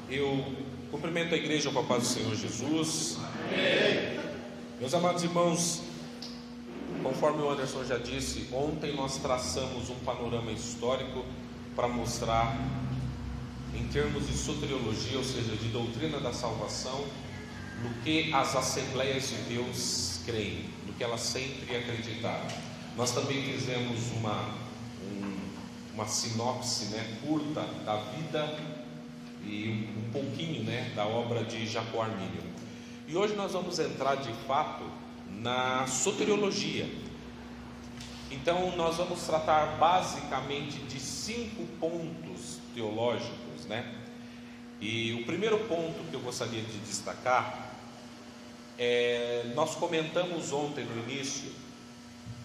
Eu cumprimento a igreja com a paz do Senhor Jesus. Amém. Meus amados irmãos, conforme o Anderson já disse, ontem nós traçamos um panorama histórico para mostrar, em termos de soteriologia, ou seja, de doutrina da salvação, no que as Assembleias de Deus creem, no que elas sempre acreditaram. Nós também fizemos uma sinopse curta da vida e um pouquinho da obra de Jacó Armínio. E hoje nós vamos entrar de fato na soteriologia. Então nós vamos tratar basicamente de 5 pontos teológicos, E o primeiro ponto que eu gostaria de destacar nós comentamos ontem no início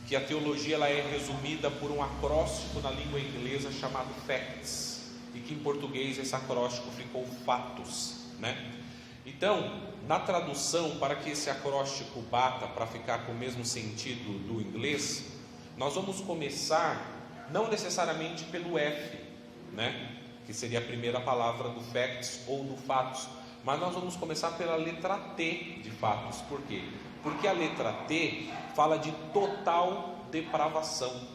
que a teologia ela é resumida por um acróstico na língua inglesa chamado facts, e que em português esse acróstico ficou fatos, Então, na tradução, para que esse acróstico bata, para ficar com o mesmo sentido do inglês, nós vamos começar não necessariamente pelo F, que seria a primeira palavra do facts ou do fatos, mas nós vamos começar pela letra T de fatos. Por quê? Porque a letra T fala de total depravação.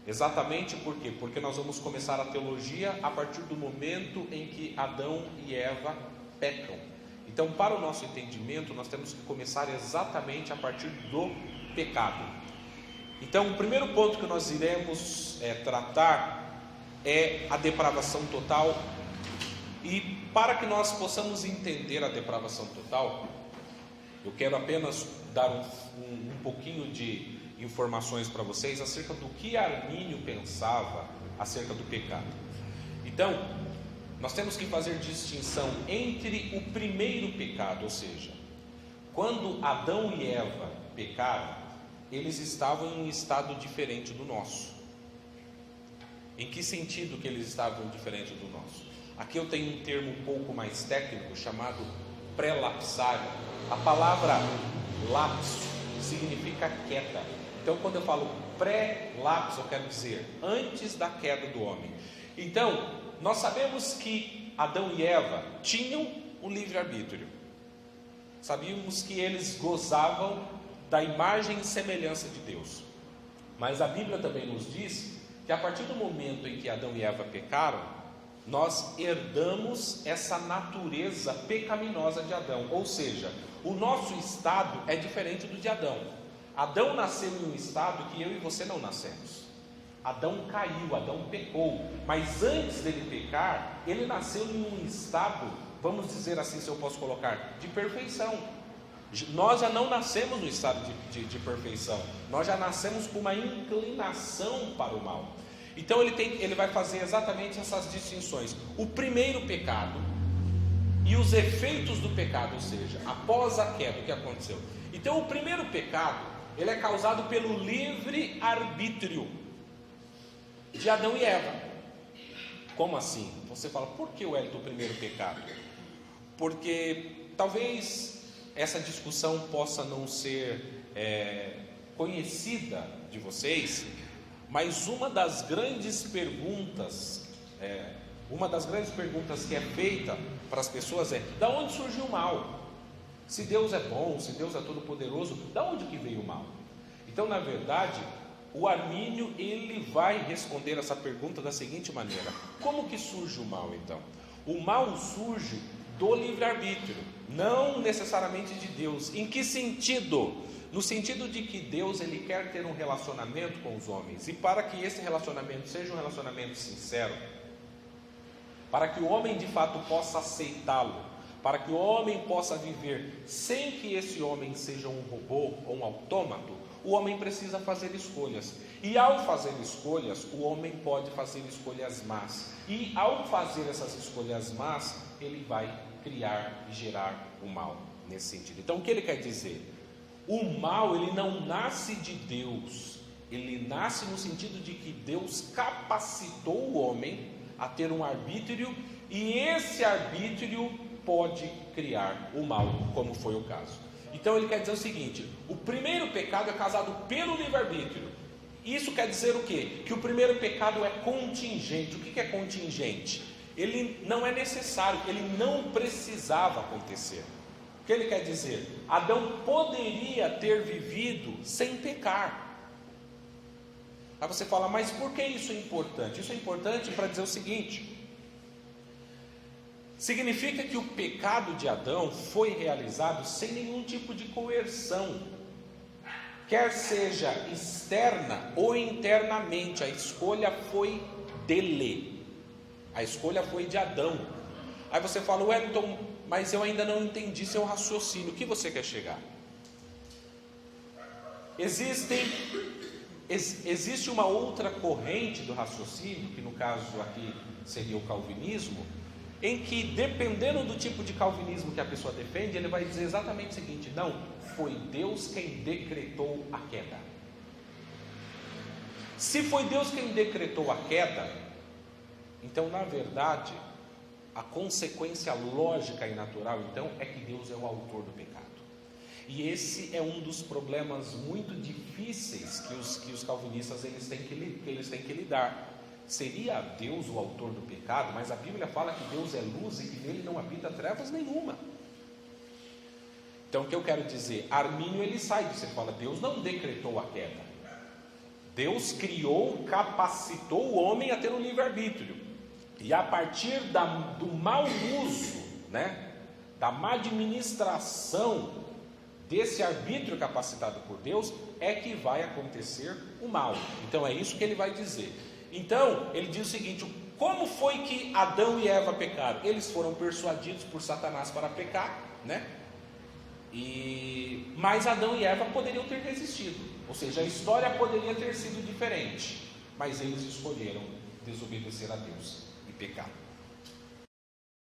Exatamente por quê? Porque nós vamos começar a teologia a partir do momento em que Adão e Eva pecam. Então, para o nosso entendimento, nós temos que começar exatamente a partir do pecado. Então, o primeiro ponto que nós iremos tratar é a depravação total. E para que nós possamos entender a depravação total, eu quero apenas dar um pouquinho de informações para vocês acerca do que Armínio pensava acerca do pecado. Então, nós temos que fazer distinção entre o primeiro pecado, ou seja, quando Adão e Eva pecaram, eles estavam em um estado diferente do nosso. Em que sentido que eles estavam diferente do nosso? Aqui eu tenho um termo um pouco mais técnico chamado pré-lapsário. A palavra lapso significa queda. Então, quando eu falo pré-lapso, eu quero dizer antes da queda do homem. Então, nós sabemos que Adão e Eva tinham um livre-arbítrio. Sabíamos que eles gozavam da imagem e semelhança de Deus. Mas a Bíblia também nos diz que a partir do momento em que Adão e Eva pecaram, nós herdamos essa natureza pecaminosa de Adão. Ou seja, o nosso estado é diferente do de Adão. Adão nasceu em um estado que eu e você não nascemos. Adão caiu, Adão pecou. Mas antes dele pecar, ele nasceu em um estado, vamos dizer assim, se eu posso colocar, de perfeição. Nós já não nascemos no estado de perfeição. Nós já nascemos com uma inclinação para o mal. Então ele vai fazer exatamente essas distinções. O primeiro pecado e os efeitos do pecado, ou seja, após a queda, o que aconteceu? Então o primeiro pecado, ele é causado pelo livre-arbítrio de Adão e Eva. Como assim? Você fala, por que o primeiro pecado? Porque talvez essa discussão possa não ser conhecida de vocês, mas uma das grandes perguntas que é feita para as pessoas é: da onde surgiu o mal? Se Deus é bom, se Deus é todo poderoso, da onde que veio o mal? Então, na verdade, o Armínio ele vai responder essa pergunta da seguinte maneira: como que surge o mal então? O mal surge do livre-arbítrio, não necessariamente de Deus. Em que sentido? No sentido de que Deus ele quer ter um relacionamento com os homens, e para que esse relacionamento seja um relacionamento sincero, para que o homem de fato possa aceitá-lo, para que o homem possa viver sem que esse homem seja um robô ou um autômato, o homem precisa fazer escolhas. E ao fazer escolhas, o homem pode fazer escolhas más. E ao fazer essas escolhas más, ele vai criar e gerar o mal nesse sentido. Então o que ele quer dizer? O mal ele não nasce de Deus, ele nasce no sentido de que Deus capacitou o homem a ter um arbítrio, e esse arbítrio pode criar o mal, como foi o caso. Então ele quer dizer o seguinte: o primeiro pecado é causado pelo livre-arbítrio. Isso quer dizer o quê? Que o primeiro pecado é contingente. O que é contingente? ele não é necessário, ele não precisava acontecer. O que ele quer dizer? Adão poderia ter vivido sem pecar. Aí você fala, mas por que isso é importante? Isso é importante para dizer o seguinte: significa que o pecado de Adão foi realizado sem nenhum tipo de coerção, quer seja externa ou internamente. A escolha foi dele, a escolha foi de Adão. Aí você fala, Wellington, mas eu ainda não entendi seu raciocínio. O que você quer chegar? Existe uma outra corrente do raciocínio, que no caso aqui seria o calvinismo, em que, dependendo do tipo de calvinismo que a pessoa defende, ele vai dizer exatamente o seguinte: não, foi Deus quem decretou a queda. Se foi Deus quem decretou a queda, então, na verdade, a consequência lógica e natural, então, é que Deus é o autor do pecado. E esse é um dos problemas muito difíceis que os calvinistas eles têm que lidar. Seria Deus o autor do pecado? Mas a Bíblia fala que Deus é luz e que nele não habita trevas nenhuma. Então, o que eu quero dizer? Armínio ele sai disso, ele fala, Deus não decretou a queda. Deus criou, capacitou o homem a ter um livre-arbítrio. E a partir do mau uso, da má administração desse arbítrio capacitado por Deus, é que vai acontecer o mal. Então é isso que ele vai dizer. Então ele diz o seguinte: como foi que Adão e Eva pecaram? Eles foram persuadidos por Satanás para pecar, mas Adão e Eva poderiam ter resistido, ou seja, a história poderia ter sido diferente, mas eles escolheram desobedecer a Deus e pecar.